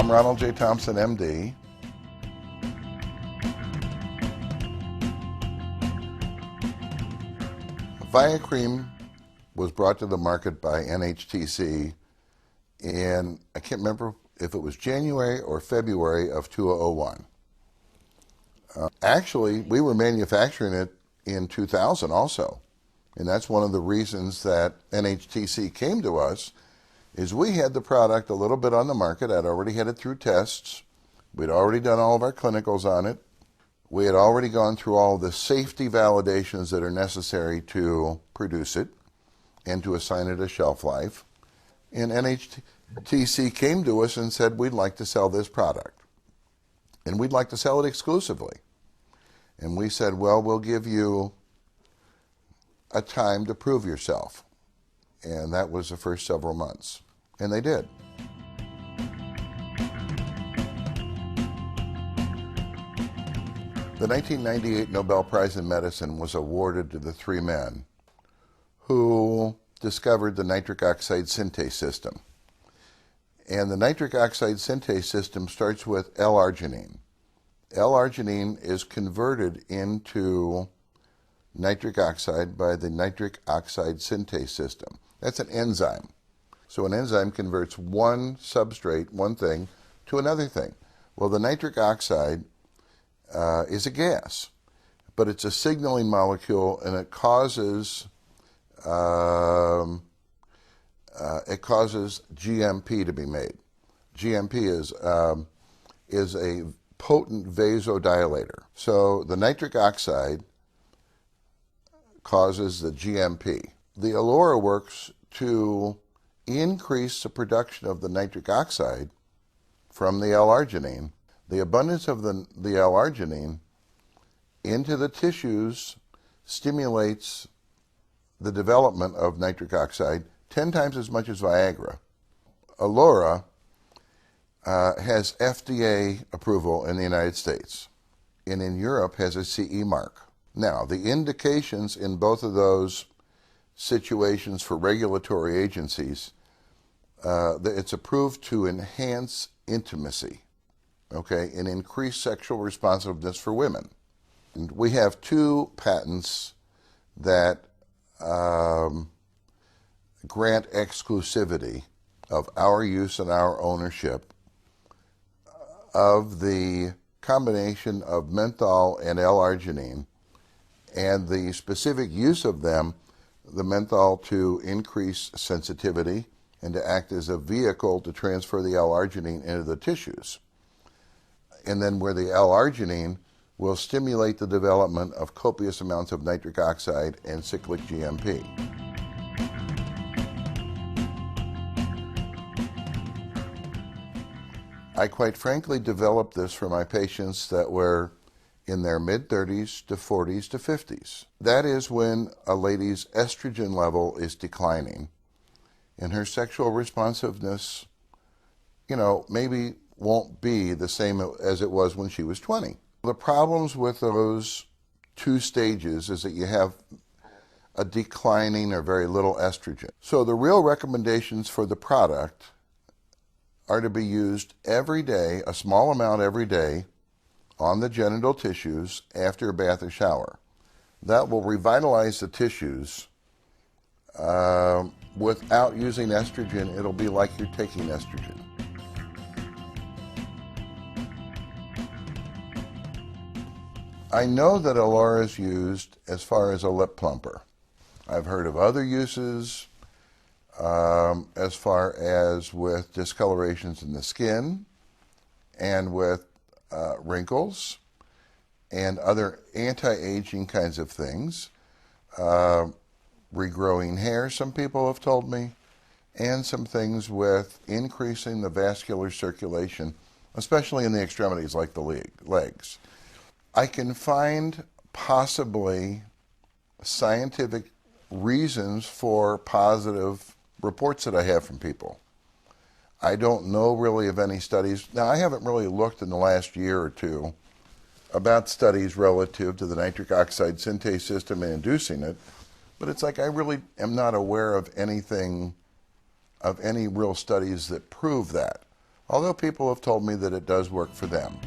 I'm Ronald J. Thompson, MD. Via Cream was brought to the market by NHTC in, I can't remember if it was January or February of 2001. Actually, we were manufacturing it in 2000 also. And that's one of the reasons that NHTC came to us, is we had the product a little bit on the market. I'd already had it through tests. We'd already done all of our clinicals on it. We had already gone through all the safety validations that are necessary to produce it and to assign it a shelf life. And NHTC came to us and said, we'd like to sell this product. And we'd like to sell it exclusively. And we said, well, we'll give you a time to prove yourself. And that was the first several months. And they did. The 1998 Nobel Prize in Medicine was awarded to the three men who discovered the nitric oxide synthase system. And the nitric oxide synthase system starts with L-arginine. L-arginine is converted into nitric oxide by the nitric oxide synthase system. That's an enzyme. So an enzyme converts one substrate, one thing, to another thing. Well, the nitric oxide is a gas, but it's a signaling molecule, and it causes GMP to be made. GMP is a potent vasodilator. So the nitric oxide causes the GMP. The ALURA works to increase the production of the nitric oxide from the L-arginine. The abundance of the L-arginine into the tissues stimulates the development of nitric oxide 10 times as much as Viagra. ALURA has FDA approval in the United States, and in Europe has a CE mark. Now, the indications in both of those situations for regulatory agencies, it's approved to enhance intimacy, okay, and increase sexual responsiveness for women. And we have two patents that grant exclusivity of our use and our ownership of the combination of menthol and L-arginine, and the specific use of them, the menthol to increase sensitivity and to act as a vehicle to transfer the L-arginine into the tissues. And then where the L-arginine will stimulate the development of copious amounts of nitric oxide and cyclic GMP. I quite frankly developed this for my patients that were in their mid-30s to 40s to 50s. That is when a lady's estrogen level is declining and her sexual responsiveness, maybe won't be the same as it was when she was 20. The problems with those two stages is that you have a declining or very little estrogen. So the real recommendations for the product are to be used every day, a small amount every day, on the genital tissues after a bath or shower. That will revitalize the tissues. Without using estrogen, it'll be like you're taking estrogen. I know that ALURA is used as far as a lip plumper. I've heard of other uses as far as with discolorations in the skin and with wrinkles and other anti-aging kinds of things. Regrowing hair, some people have told me, and some things with increasing the vascular circulation, especially in the extremities like the legs. I can find possibly scientific reasons for positive reports that I have from people. I don't know really of any studies. Now, I haven't really looked in the last year or two about studies relative to the nitric oxide synthase system and inducing it, but it's like I really am not aware of anything, of any real studies that prove that. although people have told me that it does work for them.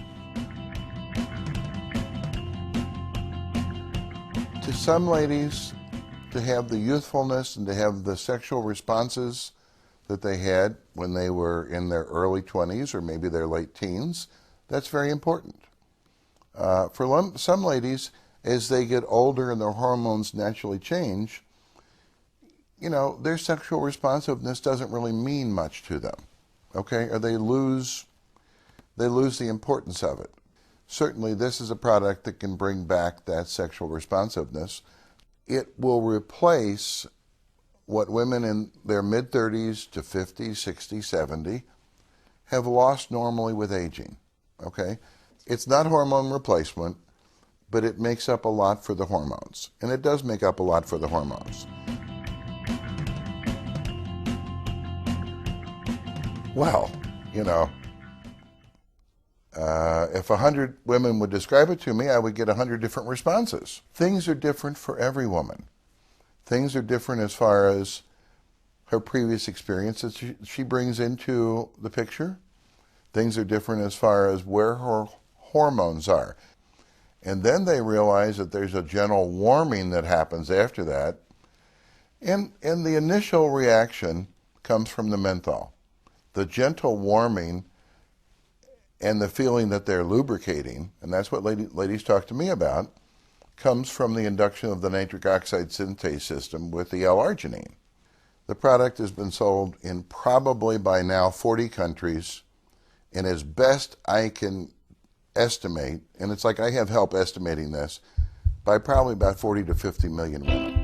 To some ladies, to have the youthfulness and to have the sexual responses that they had when they were in their early 20s or maybe their late teens, that's very important. For some ladies, as they get older and their hormones naturally change, their sexual responsiveness doesn't really mean much to them, okay? Or they lose the importance of it. Certainly, this is a product that can bring back that sexual responsiveness. It will replace what women in their mid-30s to 50, 60, 70 have lost normally with aging, okay? It's not hormone replacement, but it makes up a lot for the hormones. And it does make up a lot for the hormones. Well, if 100 women would describe it to me, I would get 100 different responses. Things are different for every woman. Things are different as far as her previous experience that she brings into the picture. Things are different as far as where her hormones are. And then they realize that there's a gentle warming that happens after that. And the initial reaction comes from the menthol. The gentle warming and the feeling that they're lubricating, and that's what ladies talk to me about, comes from the induction of the nitric oxide synthase system with the L-arginine. The product has been sold in probably by now 40 countries, and as best I can estimate, and it's like I have help estimating this, by probably about 40 to 50 million women.